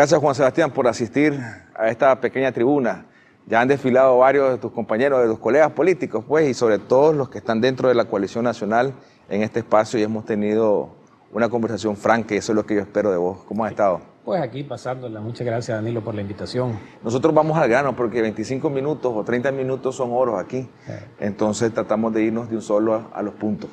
Gracias, Juan Sebastián, por asistir a esta pequeña tribuna. Ya han desfilado varios de tus compañeros, de tus colegas políticos, pues, y sobre todo los que están dentro de la coalición nacional en este espacio, y hemos tenido una conversación franca, y eso es lo que yo espero de vos. ¿Cómo has estado? Pues aquí pasándola. Muchas gracias, Danilo, por la invitación. Nosotros vamos al grano porque 25 minutos o 30 minutos son oros aquí. Entonces tratamos de irnos de un solo a los puntos.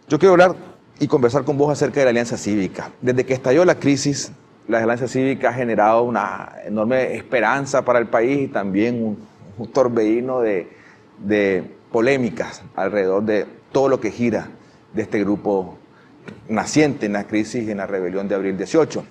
Yo quiero hablar y conversar con vos acerca de la Alianza Cívica. Desde que estalló la crisis, la Alianza Cívica ha generado una enorme esperanza para el país y también un torbellino de polémicas alrededor de todo lo que gira de este grupo naciente en la crisis y en la rebelión de abril 18.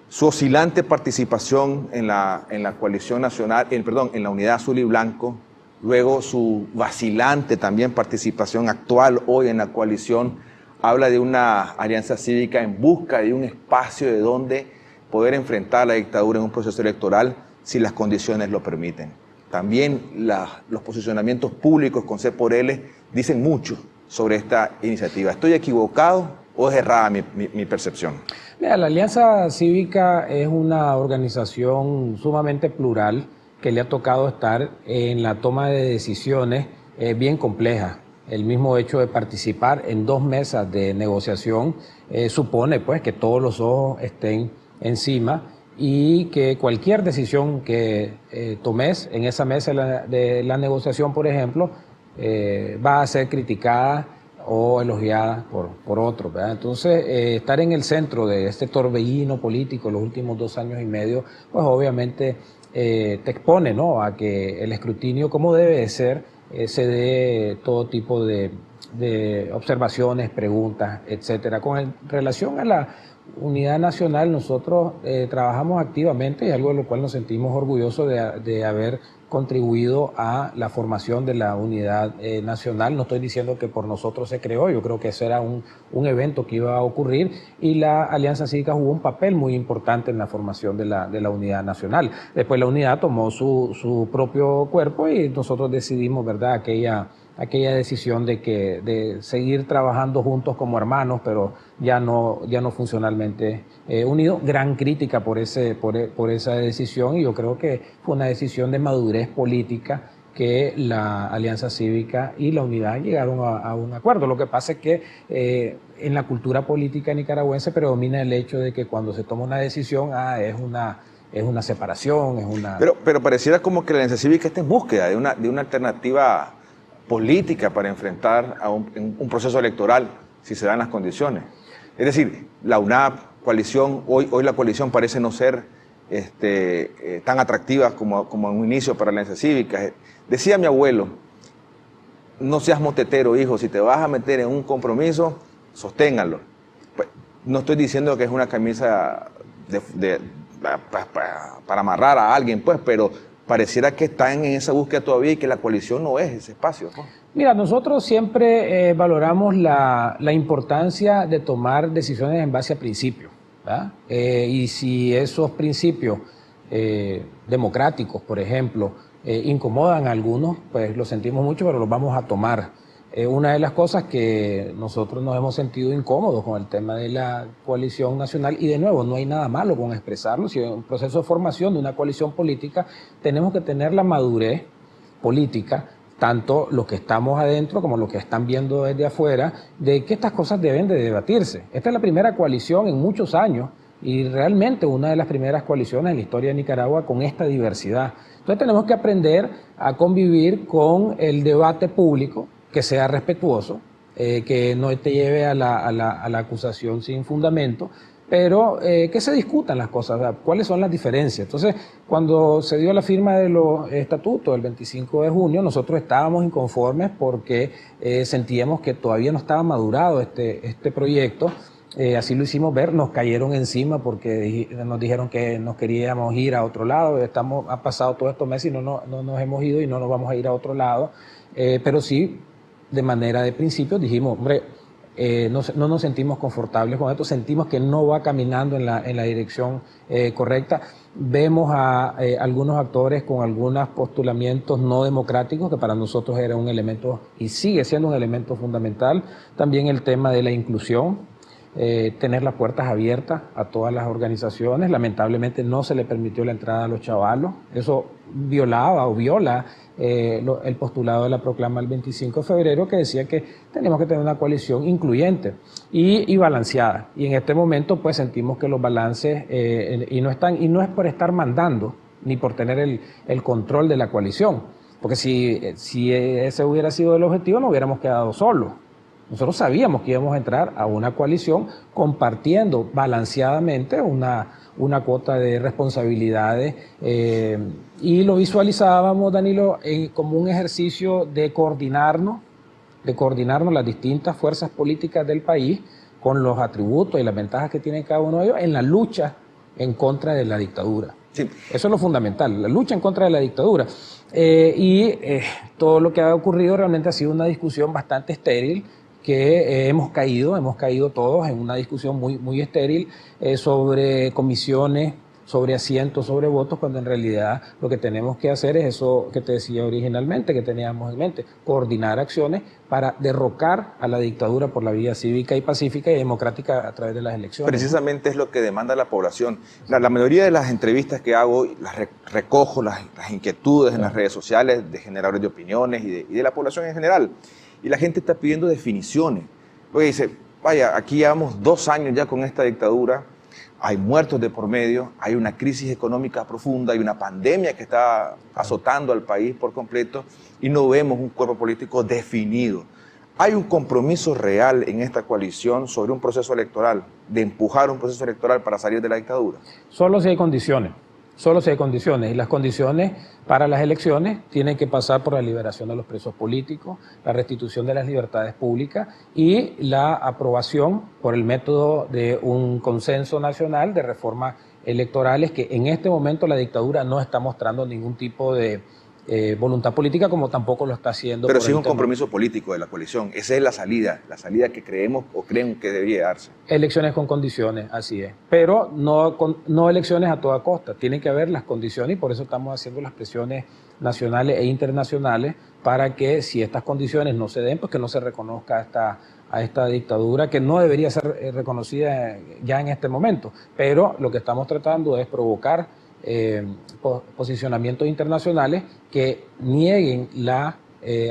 Su oscilante participación en la coalición nacional, en la unidad azul y blanco, luego su vacilante también participación actual hoy en la coalición, habla de una alianza cívica en busca de un espacio de donde poder enfrentar la dictadura en un proceso electoral si las condiciones lo permiten. También los posicionamientos públicos con C por L dicen mucho sobre esta iniciativa. ¿Estoy equivocado o es errada mi percepción? Mira, la Alianza Cívica es una organización sumamente plural que le ha tocado estar en la toma de decisiones bien complejas. El mismo hecho de participar en 2 mesas de negociación supone pues que todos los ojos estén encima y que cualquier decisión que tomes en esa mesa de la negociación, por ejemplo, va a ser criticada o elogiada por otros, ¿verdad? Entonces, estar en el centro de este torbellino político los últimos 2 años y medio, pues obviamente te expone, ¿no?, a que el escrutinio, como debe de ser, se dé todo tipo de observaciones, preguntas, etcétera. Con relación a la unidad nacional, nosotros trabajamos activamente y algo de lo cual nos sentimos orgullosos de haber contribuido a la formación de la unidad nacional. No estoy diciendo que por nosotros se creó, yo creo que ese era un evento que iba a ocurrir y la Alianza Cívica jugó un papel muy importante en la formación de la unidad nacional. Después la unidad tomó su propio cuerpo y nosotros decidimos, ¿verdad?, aquella decisión de seguir trabajando juntos como hermanos, pero ya no funcionalmente unidos. Gran crítica por esa decisión, y yo creo que fue una decisión de madurez política que la Alianza Cívica y la Unidad llegaron a un acuerdo. Lo que pasa es que en la cultura política nicaragüense predomina el hecho de que cuando se toma una decisión es una separación, es una... Pero pareciera como que la Alianza Cívica está en búsqueda de una alternativa política para enfrentar a un proceso electoral si se dan las condiciones. Es decir, la UNAP, coalición, hoy la coalición parece no ser tan atractiva como en un inicio para la Alianza Cívica. Decía mi abuelo, no seas motetero, hijo, si te vas a meter en un compromiso, sosténganlo. Pues, no estoy diciendo que es una camisa para amarrar a alguien, pues, pero pareciera que están en esa búsqueda todavía y que la coalición no es ese espacio, ¿no? Mira, nosotros siempre valoramos la importancia de tomar decisiones en base a principios, ¿verdad? Y si esos principios democráticos, por ejemplo, incomodan a algunos, pues lo sentimos mucho, pero los vamos a tomar. Una de las cosas que nosotros nos hemos sentido incómodos con el tema de la coalición nacional, y de nuevo, no hay nada malo con expresarlo, si en un proceso de formación de una coalición política tenemos que tener la madurez política, tanto los que estamos adentro como los que están viendo desde afuera, de que estas cosas deben de debatirse. Esta es la primera coalición en muchos años y realmente una de las primeras coaliciones en la historia de Nicaragua con esta diversidad. Entonces tenemos que aprender a convivir con el debate público, que sea respetuoso, que no te lleve a la acusación sin fundamento, pero que se discutan las cosas, ¿verdad? ¿Cuáles son las diferencias? Entonces, cuando se dio la firma de los estatutos el 25 de junio, nosotros estábamos inconformes porque sentíamos que todavía no estaba madurado este proyecto. Así lo hicimos ver, nos cayeron encima porque nos dijeron que nos queríamos ir a otro lado. Ha pasado todos estos meses y no nos hemos ido y no nos vamos a ir a otro lado, pero sí, de manera de principio dijimos, hombre, no nos sentimos confortables con esto, sentimos que no va caminando en la dirección correcta. Vemos a algunos actores con algunos postulamientos no democráticos, que para nosotros era un elemento y sigue siendo un elemento fundamental. También el tema de la inclusión. tener las puertas abiertas a todas las organizaciones. Lamentablemente no se le permitió la entrada a los chavalos. Eso violaba o viola el postulado de la proclama del 25 de febrero, que decía que teníamos que tener una coalición incluyente y balanceada. Y en este momento pues sentimos que los balances y no es por estar mandando ni por tener el control de la coalición, porque si ese hubiera sido el objetivo no hubiéramos quedado solos. Nosotros sabíamos que íbamos a entrar a una coalición compartiendo balanceadamente una cuota de responsabilidades y lo visualizábamos, Danilo, como un ejercicio de coordinarnos las distintas fuerzas políticas del país con los atributos y las ventajas que tiene cada uno de ellos en la lucha en contra de la dictadura. Sí. Eso es lo fundamental, la lucha en contra de la dictadura. Todo lo que ha ocurrido realmente ha sido una discusión bastante estéril, que hemos caído todos en una discusión muy estéril sobre comisiones, sobre asientos, sobre votos, cuando en realidad lo que tenemos que hacer es eso que te decía originalmente, que teníamos en mente, coordinar acciones para derrocar a la dictadura por la vía cívica y pacífica y democrática a través de las elecciones. Precisamente es lo que demanda la población. La mayoría de las entrevistas que hago, las recojo, las inquietudes en las redes sociales de generadores de opiniones y de la población en general. Y la gente está pidiendo definiciones. Porque dice, vaya, aquí llevamos 2 años ya con esta dictadura, hay muertos de por medio, hay una crisis económica profunda, hay una pandemia que está azotando al país por completo y no vemos un cuerpo político definido. ¿Hay un compromiso real en esta coalición sobre un proceso electoral, de empujar un proceso electoral para salir de la dictadura? Solo si hay condiciones. Y las condiciones para las elecciones tienen que pasar por la liberación de los presos políticos, la restitución de las libertades públicas y la aprobación por el método de un consenso nacional de reformas electorales, que en este momento la dictadura no está mostrando ningún tipo de voluntad política, como tampoco lo está haciendo. Pero sí es un compromiso político de la coalición. Esa es la salida que creemos o creen que debería darse. Elecciones con condiciones, así es. Pero no elecciones a toda costa. Tienen que haber las condiciones y por eso estamos haciendo las presiones nacionales e internacionales para que si estas condiciones no se den, pues que no se reconozca a esta dictadura, que no debería ser reconocida ya en este momento. Pero lo que estamos tratando es provocar posicionamientos internacionales que nieguen la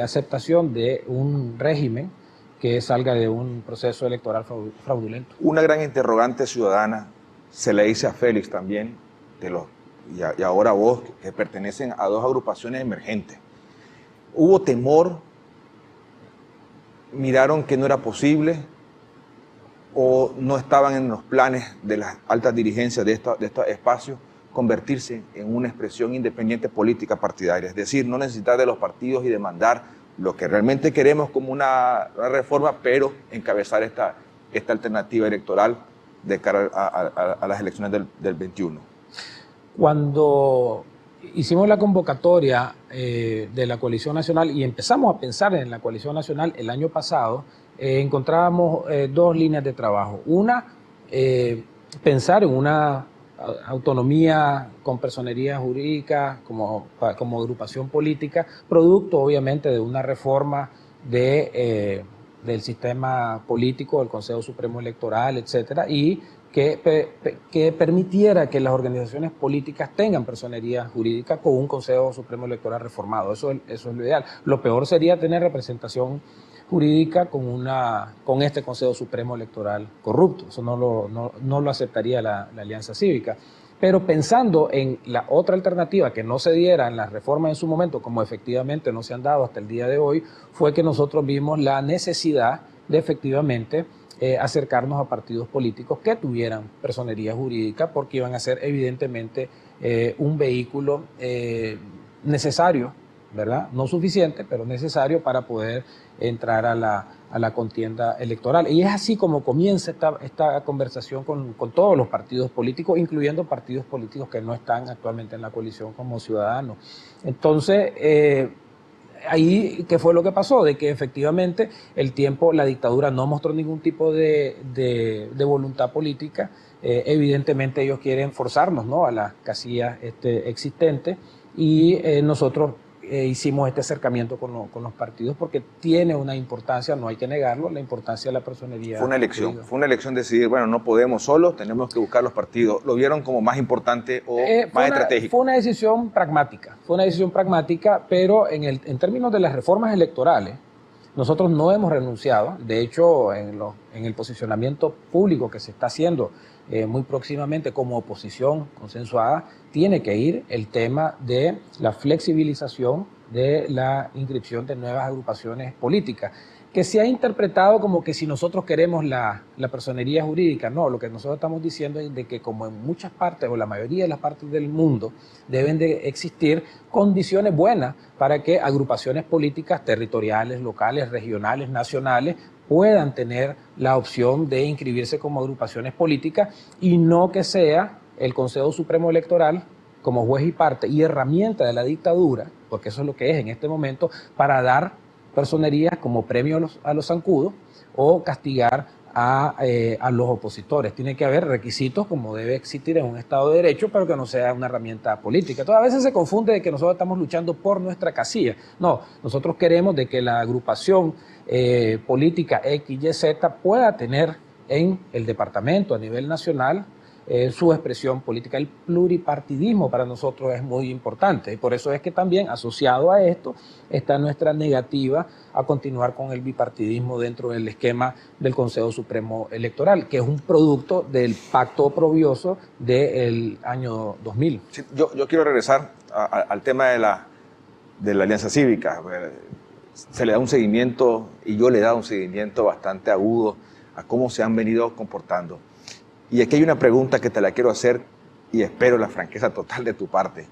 aceptación de un régimen que salga de un proceso electoral fraudulento. Una gran interrogante ciudadana se le dice a Félix también, y ahora vos, que pertenecen a 2 agrupaciones emergentes. ¿Hubo temor? ¿Miraron que no era posible? ¿O no estaban en los planes de las altas dirigencias de estos espacios convertirse en una expresión independiente política partidaria? Es decir, no necesitar de los partidos y demandar lo que realmente queremos como una reforma, pero encabezar esta alternativa electoral de cara a las elecciones del 21. Cuando hicimos la convocatoria de la Coalición Nacional y empezamos a pensar en la Coalición Nacional el año pasado, encontrábamos 2 líneas de trabajo. Una, pensar en una autonomía con personería jurídica como agrupación política, producto obviamente de una reforma del sistema político, del Consejo Supremo Electoral, etcétera, y que permitiera que las organizaciones políticas tengan personería jurídica con un Consejo Supremo Electoral reformado. Eso es lo ideal. Lo peor sería tener representación jurídica con este Consejo Supremo Electoral corrupto. Eso no lo aceptaría la Alianza Cívica. Pero pensando en la otra alternativa que no se diera en las reformas en su momento, como efectivamente no se han dado hasta el día de hoy, fue que nosotros vimos la necesidad de efectivamente acercarnos a partidos políticos que tuvieran personería jurídica, porque iban a ser evidentemente un vehículo necesario, ¿verdad? No suficiente, pero necesario para poder entrar a la contienda electoral. Y es así como comienza esta conversación con todos los partidos políticos, incluyendo partidos políticos que no están actualmente en la coalición como Ciudadanos. Entonces, ahí, ¿qué fue lo que pasó? De que efectivamente la dictadura no mostró ningún tipo de voluntad política. Evidentemente ellos quieren forzarnos, ¿no?, a las casillas existentes y nosotros hicimos este acercamiento con los partidos porque tiene una importancia, no hay que negarlo, la importancia de la personería. Fue una elección decidir, bueno, no podemos solos, tenemos que buscar los partidos. ¿Lo vieron como más importante o más estratégico? Fue una decisión pragmática, pero en términos de las reformas electorales, nosotros no hemos renunciado. De hecho, en el posicionamiento público que se está haciendo muy próximamente como oposición consensuada, tiene que ir el tema de la flexibilización de la inscripción de nuevas agrupaciones políticas, que se ha interpretado como que si nosotros queremos la personería jurídica. No, lo que nosotros estamos diciendo es de que como en muchas partes o la mayoría de las partes del mundo deben de existir condiciones buenas para que agrupaciones políticas territoriales, locales, regionales, nacionales puedan tener la opción de inscribirse como agrupaciones políticas y no que sea el Consejo Supremo Electoral como juez y parte y herramienta de la dictadura, porque eso es lo que es en este momento, para dar personerías como premio a los zancudos o castigar a los opositores. Tiene que haber requisitos como debe existir en un Estado de Derecho, pero que no sea una herramienta política. Entonces, a veces se confunde de que nosotros estamos luchando por nuestra casilla. No, nosotros queremos de que la agrupación política X, Y, Z pueda tener en el departamento a nivel nacional su expresión política. El pluripartidismo para nosotros es muy importante y por eso es que también asociado a esto está nuestra negativa a continuar con el bipartidismo dentro del esquema del Consejo Supremo Electoral, que es un producto del pacto oprobioso del año 2000. Sí, yo quiero regresar al tema de la Alianza Cívica. Se le da un seguimiento, y yo le he dado un seguimiento bastante agudo a cómo se han venido comportando. Y aquí hay una pregunta que te la quiero hacer y espero la franqueza total de tu parte.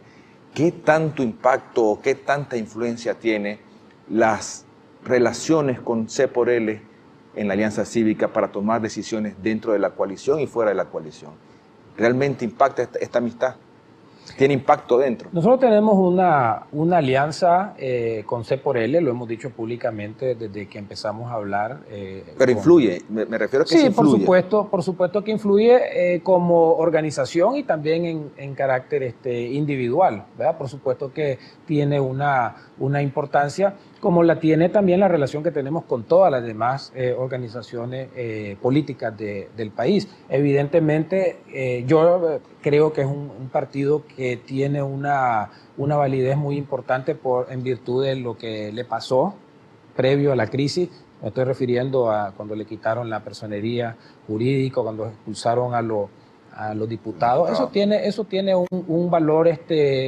¿Qué tanto impacto o qué tanta influencia tiene las relaciones con C por L en la Alianza Cívica para tomar decisiones dentro de la coalición y fuera de la coalición? ¿Realmente impacta esta amistad? ¿Tiene impacto dentro? Nosotros tenemos una alianza con C por L, lo hemos dicho públicamente desde que empezamos a hablar. Pero influye, me refiero a que sí, influye. por supuesto que influye como organización y también en carácter individual, ¿verdad? Por supuesto que tiene una importancia, como la tiene también la relación que tenemos con todas las demás organizaciones políticas del país. Evidentemente, yo creo que es un partido que tiene una validez muy importante en virtud de lo que le pasó previo a la crisis. Me estoy refiriendo a cuando le quitaron la personería jurídica, cuando expulsaron a los diputados. Eso tiene un valor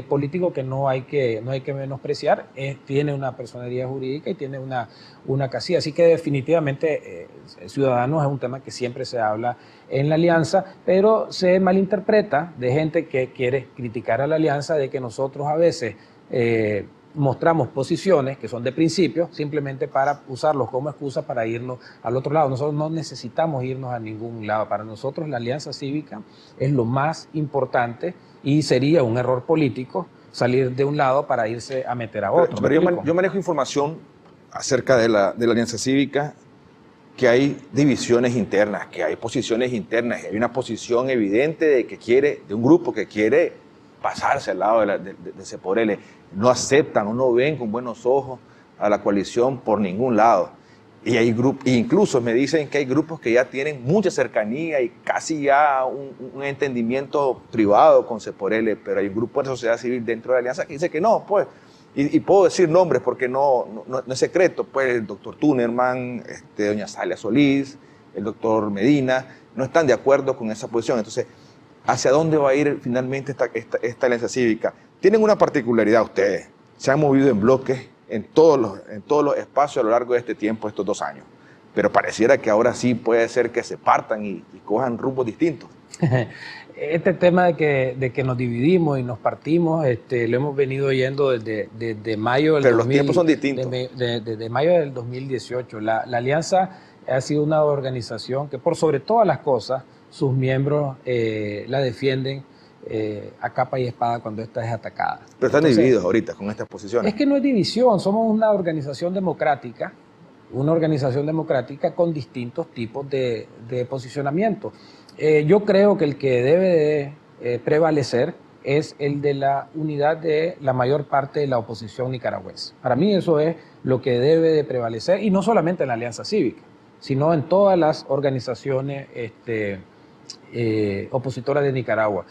político que no hay que menospreciar. Tiene una personería jurídica y tiene una casilla. Así que definitivamente Ciudadanos es un tema que siempre se habla en la alianza, pero se malinterpreta de gente que quiere criticar a la alianza de que nosotros a veces mostramos posiciones que son de principio simplemente para usarlos como excusa para irnos al otro lado. Nosotros no necesitamos irnos a ningún lado. Para nosotros la Alianza Cívica es lo más importante y sería un error político salir de un lado para irse a meter a otro. Pero yo manejo información acerca de la Alianza Cívica, que hay divisiones internas, que hay posiciones internas, y hay una posición evidente de un grupo que quiere pasarse al lado de C por L. No aceptan o no ven con buenos ojos a la coalición por ningún lado. Y hay grupos, incluso me dicen que hay grupos que ya tienen mucha cercanía y casi ya un entendimiento privado con C por L, pero hay un grupo de sociedad civil dentro de la alianza que dice que no, pues. Y puedo decir nombres porque no es secreto, pues el doctor Tunerman, doña Salia Solís, el doctor Medina, no están de acuerdo con esa posición. Entonces, ¿hacia dónde va a ir finalmente esta alianza cívica? Tienen una particularidad ustedes, se han movido en bloques en todos los espacios a lo largo de este tiempo, estos 2 años, pero pareciera que ahora sí puede ser que se partan y cojan rumbos distintos. Este tema de que nos dividimos y nos partimos, lo hemos venido oyendo desde mayo del Pero los tiempos son distintos. Desde mayo del 2018. La Alianza ha sido una organización que por sobre todas las cosas, sus miembros la defienden a capa y espada cuando ésta es atacada. Pero están divididos ahorita con estas posiciones. Es que no es división, somos una organización democrática con distintos tipos de posicionamiento. Yo creo que el que debe prevalecer es el de la unidad de la mayor parte de la oposición nicaragüense. Para mí eso es lo que debe de prevalecer, y no solamente en la Alianza Cívica, sino en todas las organizaciones opositoras de Nicaragua.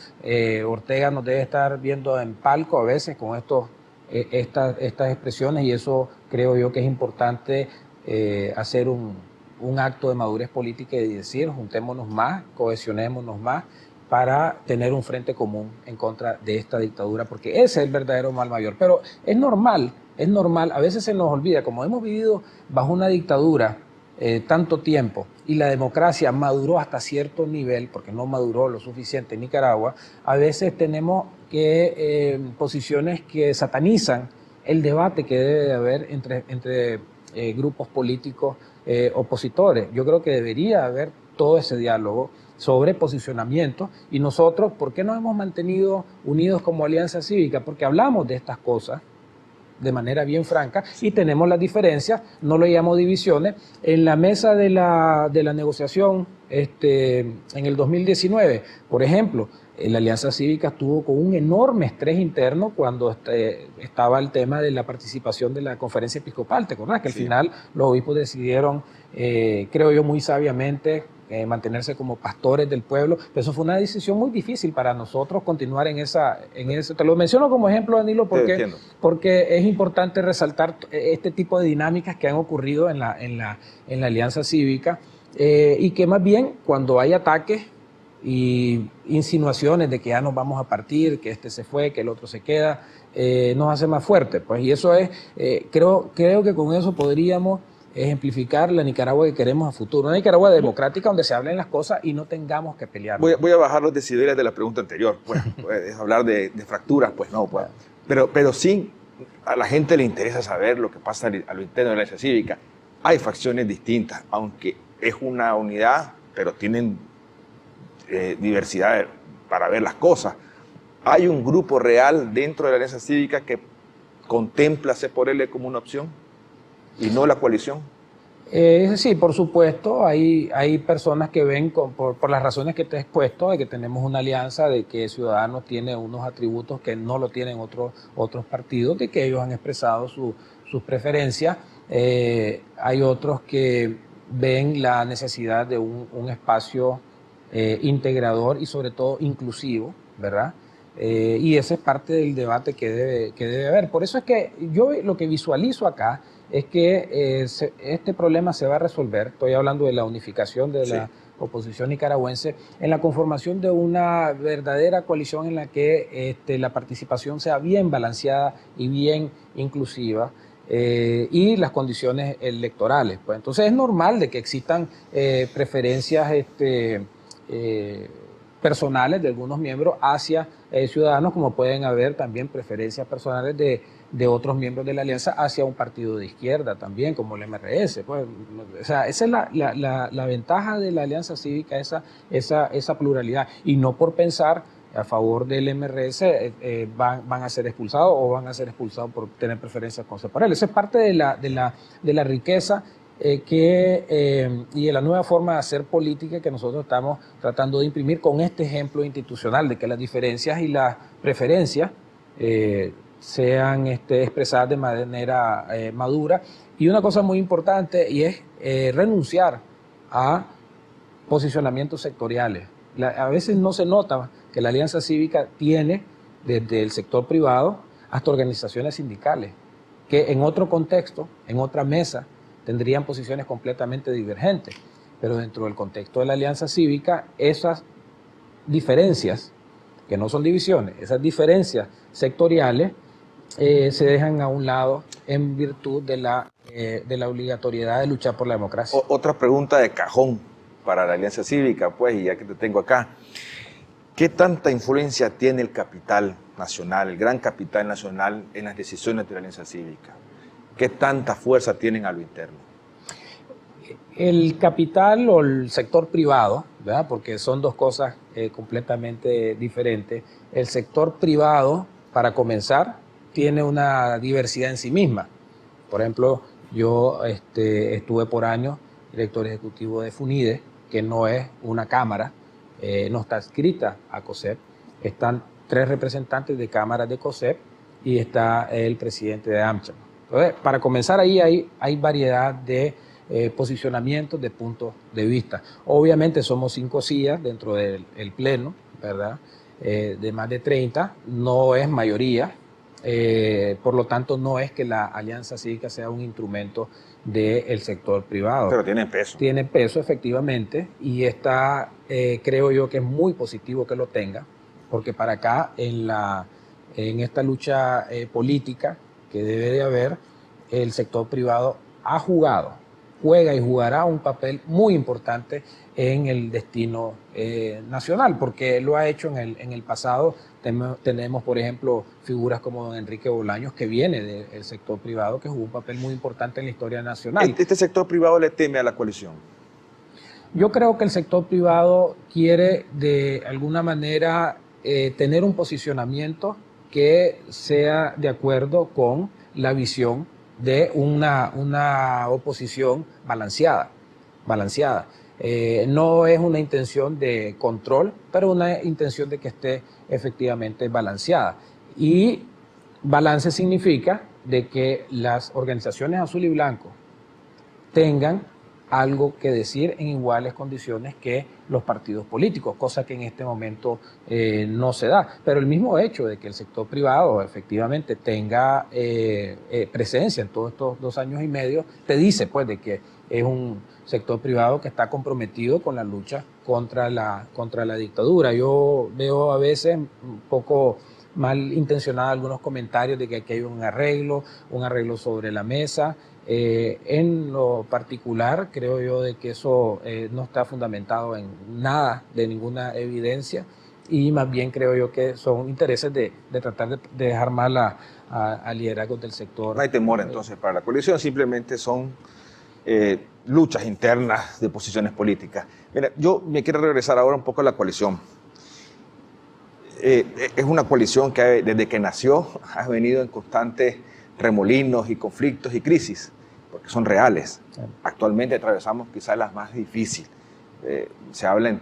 Ortega nos debe estar viendo en palco a veces con estas expresiones, y eso creo yo que es importante hacer un acto de madurez política y decir, juntémonos más, cohesionémonos más para tener un frente común en contra de esta dictadura, porque ese es el verdadero mal mayor. Pero es normal, a veces se nos olvida, como hemos vivido bajo una dictadura tanto tiempo y la democracia maduró hasta cierto nivel, porque no maduró lo suficiente en Nicaragua, a veces tenemos posiciones que satanizan el debate que debe de haber entre grupos políticos opositores. Yo creo que debería haber todo ese diálogo sobre posicionamiento, y nosotros, ¿por qué nos hemos mantenido unidos como Alianza Cívica? Porque hablamos de estas cosas de manera bien franca y tenemos las diferencias, no lo llamo divisiones. En la mesa de la negociación en el 2019, por ejemplo, la Alianza Cívica estuvo con un enorme estrés interno cuando estaba el tema de la participación de la conferencia episcopal. ¿Te acordás que al final los obispos decidieron, creo yo muy sabiamente, mantenerse como pastores del pueblo? Pero eso fue una decisión muy difícil para nosotros continuar en eso. Te lo menciono como ejemplo, Danilo, porque es importante resaltar este tipo de dinámicas que han ocurrido en la Alianza Cívica, y que más bien cuando hay ataques y insinuaciones de que ya nos vamos a partir, que este se fue, que el otro se queda, nos hace más fuertes. Pues, y eso es, creo que con eso podríamos ejemplificar la Nicaragua que queremos a futuro. Una Nicaragua democrática donde se hablen las cosas y no tengamos que pelear. Voy a bajar los decibeles de la pregunta anterior. Pues, hablar de fracturas, pues no. Pues. Pero sí, a la gente le interesa saber lo que pasa a lo interno de la Alianza Cívica. Hay facciones distintas, aunque es una unidad, pero tienen diversidad para ver las cosas. ¿Hay un grupo real dentro de la Alianza Cívica que contempla C por L como una opción y no la coalición? Sí, por supuesto, hay personas que ven por las razones que te he expuesto, de que tenemos una alianza, de que Ciudadanos tiene unos atributos que no lo tienen otros partidos, de que ellos han expresado sus preferencias. Hay otros que ven la necesidad de un espacio integrador y sobre todo inclusivo, ¿verdad? Y ese es parte del debate que debe haber. Por eso es que yo lo que visualizo acá es que este problema se va a resolver, estoy hablando de la unificación de la oposición nicaragüense, en la conformación de una verdadera coalición en la que la participación sea bien balanceada y bien inclusiva, y las condiciones electorales. Pues entonces es normal de que existan preferencias personales de algunos miembros hacia Ciudadanos, como pueden haber también preferencias personales de otros miembros de la alianza hacia un partido de izquierda también, como el MRS. Pues, o sea, esa es la ventaja de la Alianza Cívica, esa pluralidad, y no por pensar a favor del MRS van a ser expulsados o van a ser expulsados por tener preferencias con C por L. Esa es parte de la riqueza y de la nueva forma de hacer política que nosotros estamos tratando de imprimir con este ejemplo institucional de que las diferencias y las preferencias sean expresadas de manera madura. Y una cosa muy importante, y es renunciar a posicionamientos sectoriales. A veces no se nota que la Alianza Cívica tiene desde el sector privado hasta organizaciones sindicales, que en otro contexto, en otra mesa, tendrían posiciones completamente divergentes. Pero dentro del contexto de la Alianza Cívica, esas diferencias, que no son divisiones, esas diferencias sectoriales se dejan a un lado en virtud de la obligatoriedad de luchar por la democracia. Otra pregunta de cajón para la Alianza Cívica, pues, y ya que te tengo acá. ¿Qué tanta influencia tiene el capital nacional, el gran capital nacional, en las decisiones de la Alianza Cívica? ¿Qué tanta fuerza tienen a lo interno? El capital o el sector privado, ¿verdad? Porque son dos cosas completamente diferentes. El sector privado, para comenzar, tiene una diversidad en sí misma. Por ejemplo, yo estuve por años director ejecutivo de FUNIDE, que no es una cámara, no está adscrita a COSEP. Están 3 representantes de cámaras de COSEP y está el presidente de AmCham. Entonces, para comenzar ahí hay variedad de posicionamientos, de puntos de vista. Obviamente somos 5 sillas dentro del Pleno, ¿verdad? De más de 30, no es mayoría, por lo tanto no es que la Alianza Cívica sea un instrumento del sector privado. Pero tiene peso. Tiene peso, efectivamente, y está, creo yo que es muy positivo que lo tenga, porque para acá en esta lucha política que debe de haber, el sector privado juega y jugará un papel muy importante en el destino nacional, porque lo ha hecho en el pasado. Tenemos, por ejemplo, figuras como don Enrique Bolaños, que viene del sector privado, que jugó un papel muy importante en la historia nacional. ¿Este sector privado le teme a la coalición? Yo creo que el sector privado quiere de alguna manera tener un posicionamiento que sea de acuerdo con la visión de una oposición balanceada. No es una intención de control, pero una intención de que esté efectivamente balanceada. Y balance significa de que las organizaciones azul y blanco tengan algo que decir en iguales condiciones que los partidos políticos, cosa que en este momento no se da. Pero el mismo hecho de que el sector privado efectivamente tenga presencia en todos estos 2 años y medio, te dice pues de que es un sector privado que está comprometido con la lucha contra la dictadura. Yo veo a veces un poco malintencionada algunos comentarios de que aquí hay un arreglo sobre la mesa. En lo particular, creo yo de que eso no está fundamentado en nada, de ninguna evidencia, y más bien creo yo que son intereses de tratar de dejar mal a liderazgos del sector. No hay temor entonces para la coalición, simplemente son luchas internas de posiciones políticas. Mira, yo me quiero regresar ahora un poco a la coalición. Es una coalición que desde que nació ha venido en constantes remolinos y conflictos y crisis, porque son reales. Actualmente atravesamos quizás las más difíciles. Se habla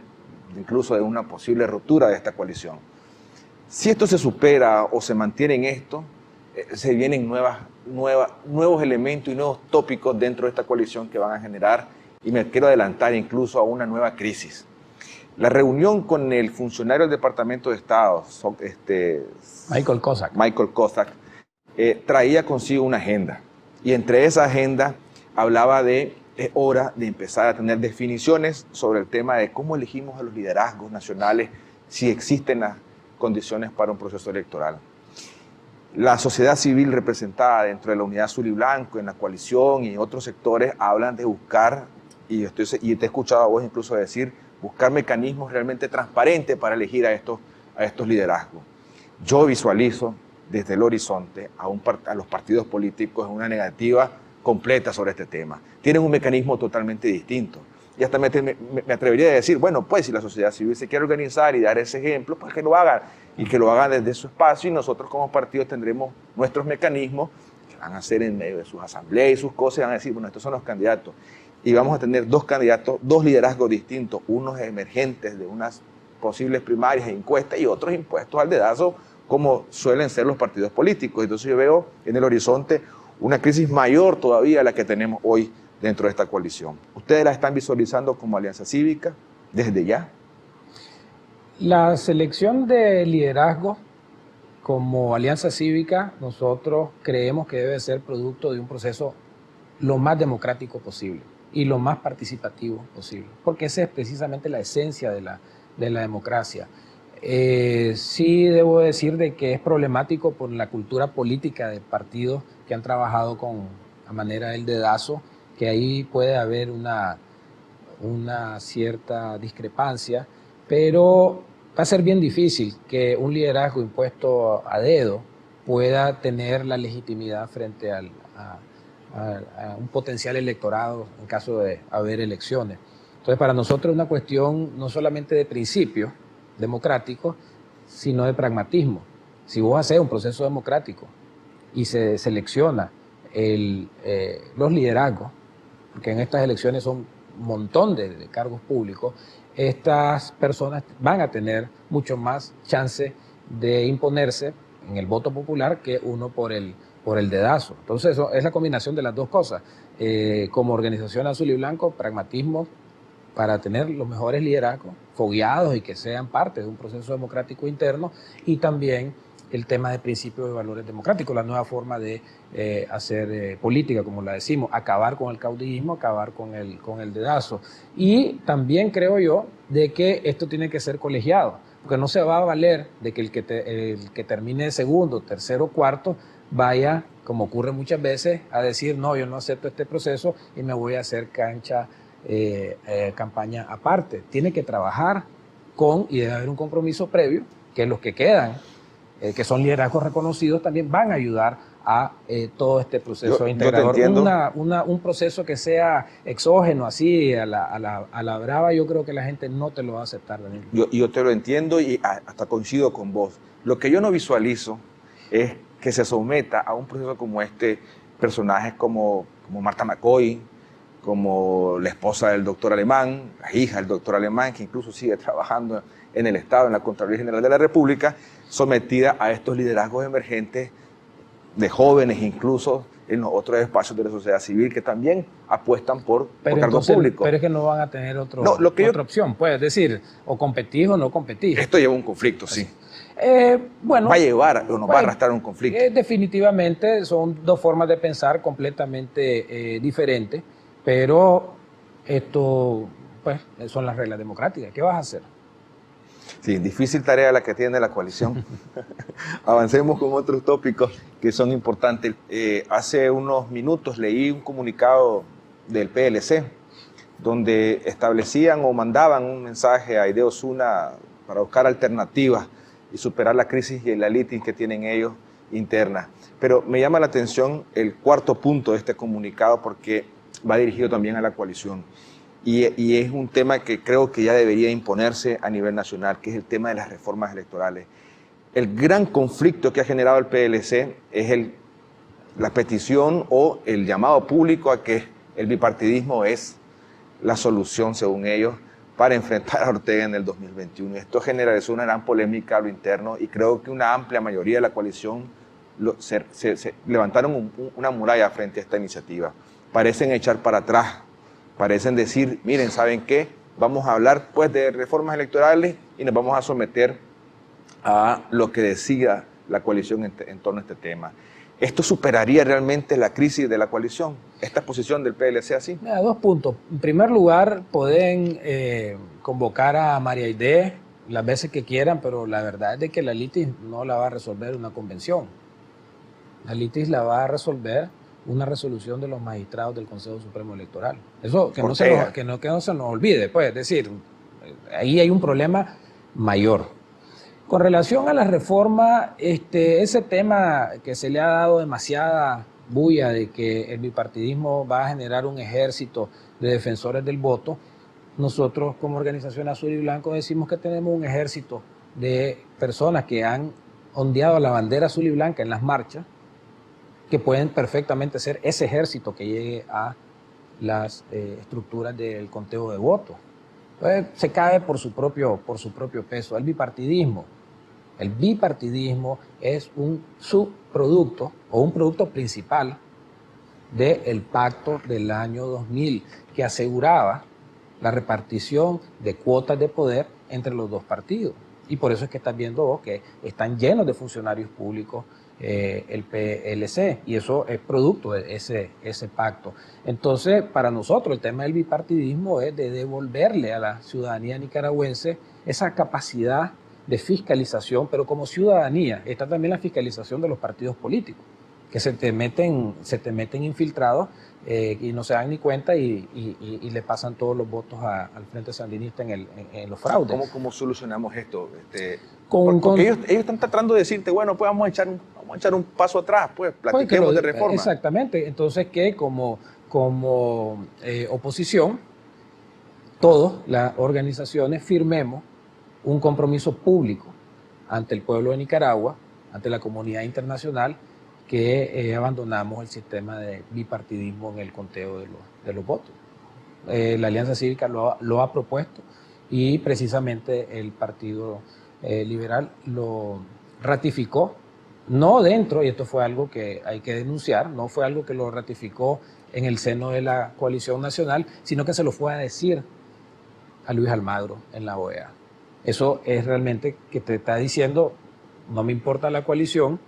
incluso de una posible ruptura de esta coalición. Si esto se supera o se mantiene en esto, se vienen nuevos elementos y nuevos tópicos dentro de esta coalición que van a generar, y me quiero adelantar incluso a una nueva crisis. La reunión con el funcionario del Departamento de Estado, Michael Kosak, traía consigo una agenda, y entre esa agenda hablaba de hora de empezar a tener definiciones sobre el tema de cómo elegimos a los liderazgos nacionales, si existen las condiciones para un proceso electoral. La sociedad civil representada dentro de la Unidad Azul y Blanco, en la coalición y en otros sectores, hablan de buscar, y te he escuchado a vos incluso decir, buscar mecanismos realmente transparentes para elegir a estos liderazgos. Yo visualizo desde el horizonte a los partidos políticos en una negativa completa sobre este tema. Tienen un mecanismo totalmente distinto. Y hasta me atrevería a decir, bueno, pues si la sociedad civil se quiere organizar y dar ese ejemplo, pues que lo hagan, y que lo hagan desde su espacio, y nosotros como partidos tendremos nuestros mecanismos que van a hacer en medio de sus asambleas y sus cosas, y van a decir, bueno, estos son los candidatos. Y vamos a tener 2 candidatos, 2 liderazgos distintos, unos emergentes de unas posibles primarias e encuestas y otros impuestos al dedazo, como suelen ser los partidos políticos. Entonces yo veo en el horizonte una crisis mayor todavía a la que tenemos hoy dentro de esta coalición. ¿Ustedes la están visualizando como Alianza Cívica desde ya? La selección de liderazgo como Alianza Cívica, nosotros creemos que debe ser producto de un proceso lo más democrático posible y lo más participativo posible, porque esa es precisamente la esencia de la democracia. Sí debo decir de que es problemático por la cultura política de partidos que han trabajado a manera del dedazo, que ahí puede haber una cierta discrepancia, pero va a ser bien difícil que un liderazgo impuesto a dedo pueda tener la legitimidad frente a un potencial electorado en caso de haber elecciones. Entonces, para nosotros es una cuestión no solamente de principio democrático, sino de pragmatismo. Si vos haces un proceso democrático y se selecciona los liderazgos, porque en estas elecciones son un montón de cargos públicos, estas personas van a tener mucho más chance de imponerse en el voto popular que uno por el dedazo. Entonces, eso es la combinación de las dos cosas. Como organización azul y blanco, pragmatismo para tener los mejores liderazgos, fogueados y que sean parte de un proceso democrático interno, y también el tema de principios y valores democráticos, la nueva forma de hacer política, como la decimos, acabar con el caudillismo, acabar con el dedazo. Y también creo yo de que esto tiene que ser colegiado, porque no se va a valer de que el que termine segundo, tercero, cuarto, vaya, como ocurre muchas veces, a decir, no, yo no acepto este proceso y me voy a hacer campaña aparte. Tiene que trabajar con, y debe haber un compromiso previo, que los que quedan, que son liderazgos reconocidos, también van a ayudar a todo este proceso integrador. Un proceso que sea exógeno, así, a la brava, yo creo que la gente no te lo va a aceptar, Daniel. Yo te lo entiendo y hasta coincido con vos. Lo que yo no visualizo es que se someta a un proceso como este personajes como Marta McCoy, como la esposa del doctor Alemán, la hija del doctor Alemán, que incluso sigue trabajando en el Estado, en la Contraloría General de la República, sometida a estos liderazgos emergentes de jóvenes, incluso en los otros espacios de la sociedad civil que también apuestan por cargos públicos. Pero es que no van a tener otra opción, pues, es decir, o competís o no competís. Esto lleva un conflicto, sí. Bueno, va a llevar o nos va a arrastrar un conflicto. Definitivamente son dos formas de pensar completamente diferentes, pero esto, pues, son las reglas democráticas. ¿Qué vas a hacer? Sí, difícil tarea la que tiene la coalición. Avancemos con otros tópicos que son importantes. Hace unos minutos leí un comunicado del PLC donde establecían o mandaban un mensaje a Aidé Osuna para buscar alternativas y superar la crisis y la litis que tienen ellos interna. Pero me llama la atención el cuarto punto de este comunicado porque va dirigido también a la coalición. Y es un tema que creo que ya debería imponerse a nivel nacional, que es el tema de las reformas electorales. El gran conflicto que ha generado el PLC es la petición o el llamado público a que el bipartidismo es la solución, según ellos, para enfrentar a Ortega en el 2021. Esto genera una gran polémica a lo interno y creo que una amplia mayoría de la coalición se levantaron una muralla frente a esta iniciativa. Parecen echar para atrás. Parecen decir, miren, ¿saben qué? Vamos a hablar pues de reformas electorales y nos vamos a someter a lo que decida la coalición en torno a este tema. ¿Esto superaría realmente la crisis de la coalición? ¿Esta posición del PLC así? Mira, dos puntos. En primer lugar, pueden convocar a María Aidé las veces que quieran, pero la verdad es de que la litis no la va a resolver una convención. La litis la va a resolver una resolución de los magistrados del Consejo Supremo Electoral. Eso que no se nos olvide, pues, es decir, ahí hay un problema mayor. Con relación a la reforma, ese tema que se le ha dado demasiada bulla de que el bipartidismo va a generar un ejército de defensores del voto, nosotros como Organización Azul y Blanco decimos que tenemos un ejército de personas que han ondeado la bandera azul y blanca en las marchas, que pueden perfectamente ser ese ejército que llegue a las estructuras del conteo de votos. Entonces se cae por su propio peso. El bipartidismo es un subproducto o un producto principal del pacto del año 2000 que aseguraba la repartición de cuotas de poder entre los dos partidos. Y por eso es que estás viendo vos que están llenos de funcionarios públicos el PLC, y eso es producto de ese pacto. Entonces, para nosotros el tema del bipartidismo es de devolverle a la ciudadanía nicaragüense esa capacidad de fiscalización, pero como ciudadanía está también la fiscalización de los partidos políticos, que se te meten infiltrados y no se dan ni cuenta y le pasan todos los votos al Frente Sandinista en los fraudes. ¿Cómo solucionamos esto? Porque ellos están tratando de decirte, bueno, pues vamos a echar un paso atrás, pues platiquemos de reforma. Exactamente. Entonces, que como oposición, todas las organizaciones firmemos un compromiso público ante el pueblo de Nicaragua, ante la comunidad internacional, que abandonamos el sistema de bipartidismo en el conteo de los votos. La Alianza Cívica lo ha propuesto y precisamente el Partido Liberal lo ratificó, no dentro, y esto fue algo que hay que denunciar, no fue algo que lo ratificó en el seno de la coalición nacional, sino que se lo fue a decir a Luis Almagro en la OEA. Eso es realmente que te está diciendo, no me importa la coalición,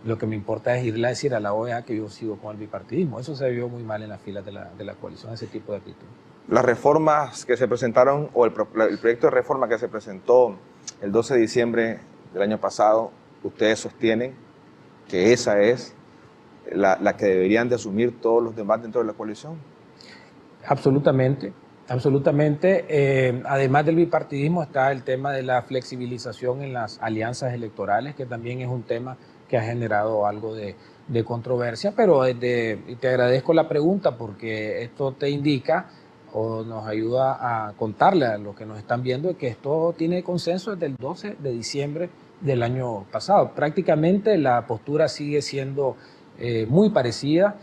lo que me importa es irle a decir a la OEA que yo sigo con el bipartidismo. Eso se vio muy mal en las filas de la coalición, ese tipo de actitud. Las reformas que se presentaron, o el proyecto de reforma que se presentó el 12 de diciembre del año pasado, ustedes sostienen que esa es la que deberían de asumir todos los demás dentro de la coalición. Absolutamente, absolutamente. Además del bipartidismo está el tema de la flexibilización en las alianzas electorales, que también es un tema que ha generado algo de controversia, pero te agradezco la pregunta porque esto te indica o nos ayuda a contarle a los que nos están viendo que esto tiene consenso desde el 12 de diciembre del año pasado. Prácticamente la postura sigue siendo muy parecida,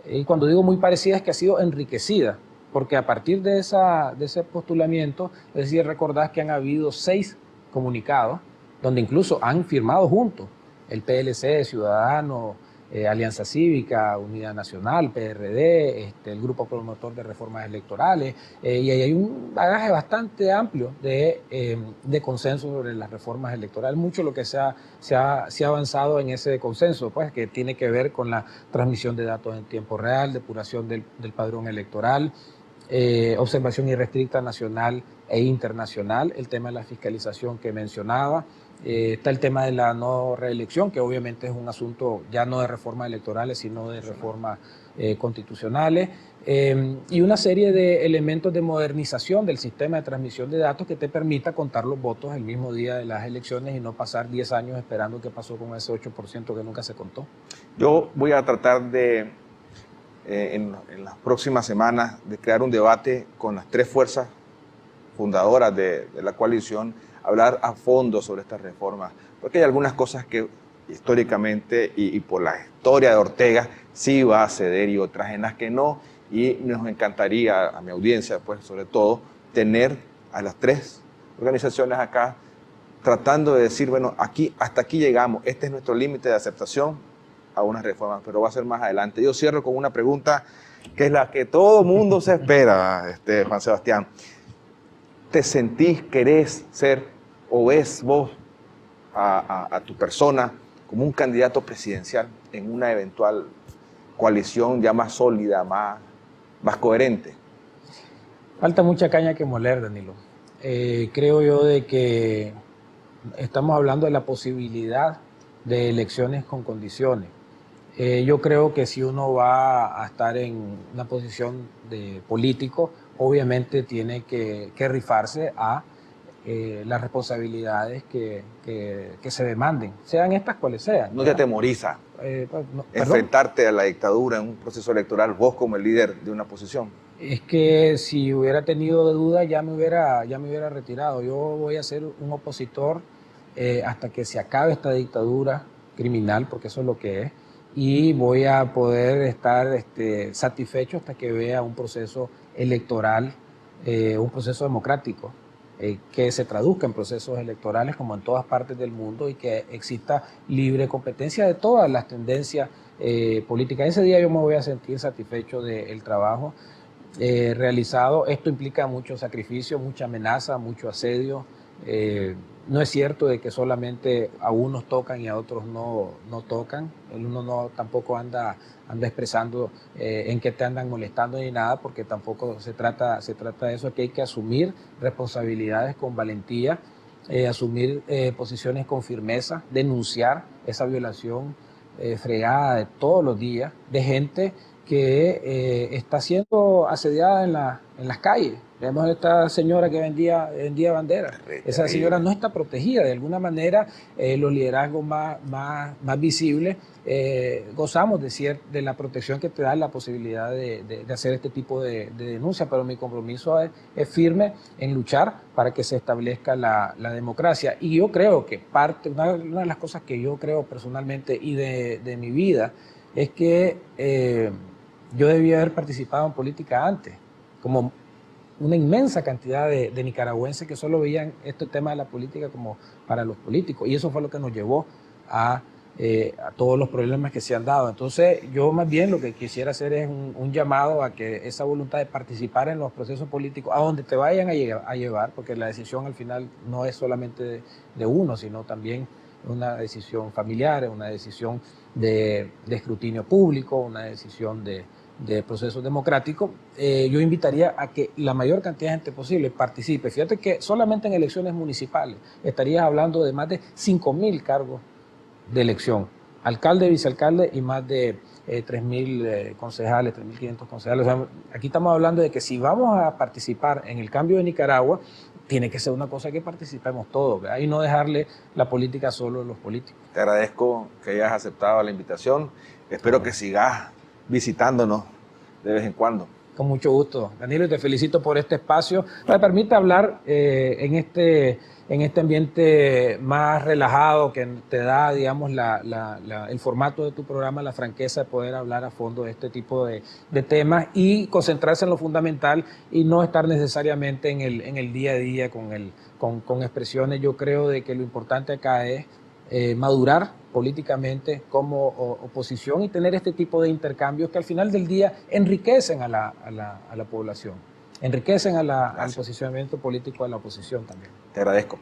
y cuando digo muy parecida es que ha sido enriquecida, porque a partir de ese postulamiento, es decir, recordás que han habido 6 comunicados donde incluso han firmado juntos el PLC, Ciudadanos, Alianza Cívica, Unidad Nacional, PRD, el Grupo Promotor de Reformas Electorales, y ahí hay un bagaje bastante amplio de consenso sobre las reformas electorales. Mucho lo que se ha avanzado en ese consenso, pues, que tiene que ver con la transmisión de datos en tiempo real, depuración del padrón electoral, observación irrestricta nacional e internacional, el tema de la fiscalización que mencionaba, está el tema de la no reelección, que obviamente es un asunto ya no de reformas electorales, sino de reformas constitucionales, y una serie de elementos de modernización del sistema de transmisión de datos que te permita contar los votos el mismo día de las elecciones y no pasar 10 años esperando qué pasó con ese 8% que nunca se contó. Yo voy a tratar de, en las próximas semanas, de crear un debate con las 3 fuerzas fundadoras de la coalición, hablar a fondo sobre estas reformas, porque hay algunas cosas que históricamente y por la historia de Ortega sí va a ceder y otras en las que no, y nos encantaría, a mi audiencia, pues sobre todo, tener a las 3 organizaciones acá tratando de decir, bueno, hasta aquí llegamos, este es nuestro límite de aceptación a unas reformas, pero va a ser más adelante. Yo cierro con una pregunta que es la que todo mundo se espera, Juan Sebastián. ¿Te sentís, querés ser o ves vos a tu persona como un candidato presidencial en una eventual coalición ya más sólida, más coherente? Falta mucha caña que moler, Danilo. Creo yo de que estamos hablando de la posibilidad de elecciones con condiciones. Yo creo que si uno va a estar en una posición de político, obviamente tiene que rifarse a las responsabilidades que se demanden, sean estas cuales sean. ¿No te atemoriza enfrentarte a la dictadura en un proceso electoral, vos como el líder de una oposición? Es que si hubiera tenido duda ya me hubiera retirado. Yo voy a ser un opositor hasta que se acabe esta dictadura criminal, porque eso es lo que es, y voy a poder estar satisfecho hasta que vea un proceso electoral, un proceso democrático, que se traduzca en procesos electorales como en todas partes del mundo y que exista libre competencia de todas las tendencias políticas. Ese día yo me voy a sentir satisfecho del trabajo realizado. Esto implica mucho sacrificio, mucha amenaza, mucho asedio. No es cierto de que solamente a unos tocan y a otros no tocan. Uno no tampoco anda expresando en qué te andan molestando ni nada, porque tampoco se trata de eso. Aquí hay que asumir responsabilidades con valentía, asumir posiciones con firmeza, denunciar esa violación fregada de todos los días de gente que está siendo asediada en las calles. Vemos a esta señora que vendía banderas. Esa señora no está protegida. De alguna manera, los liderazgos más visibles gozamos de la protección que te da la posibilidad de hacer este tipo de denuncia, pero mi compromiso es firme en luchar para que se establezca la democracia. Y yo creo que una de las cosas que yo creo personalmente y de mi vida es que yo debía haber participado en política antes, como una inmensa cantidad de nicaragüenses que solo veían este tema de la política como para los políticos. Y eso fue lo que nos llevó a todos los problemas que se han dado. Entonces, yo más bien lo que quisiera hacer es un llamado a que esa voluntad de participar en los procesos políticos, a donde te vayan a llevar, porque la decisión al final no es solamente de uno, sino también una decisión familiar, una decisión de escrutinio público, una decisión de procesos democráticos. Yo invitaría a que la mayor cantidad de gente posible participe. Fíjate que solamente en elecciones municipales estarías hablando de más de 5.000 cargos de elección, alcalde, vicealcalde y más de 3.000 concejales, 3.500 concejales. O sea, aquí estamos hablando de que si vamos a participar en el cambio de Nicaragua, tiene que ser una cosa que participemos todos, ¿verdad? Y no dejarle la política solo a los políticos. Te agradezco que hayas aceptado la invitación. Espero que sigas visitándonos de vez en cuando. Con mucho gusto, Danilo, y te felicito por este espacio. Me permite hablar en este ambiente más relajado que te da, digamos, el formato de tu programa, la franqueza de poder hablar a fondo de este tipo de temas y concentrarse en lo fundamental y no estar necesariamente en el día a día con expresiones. Yo creo de que lo importante acá es madurar políticamente como oposición y tener este tipo de intercambios que al final del día enriquecen a la población, enriquecen al posicionamiento político de la oposición también. Te agradezco.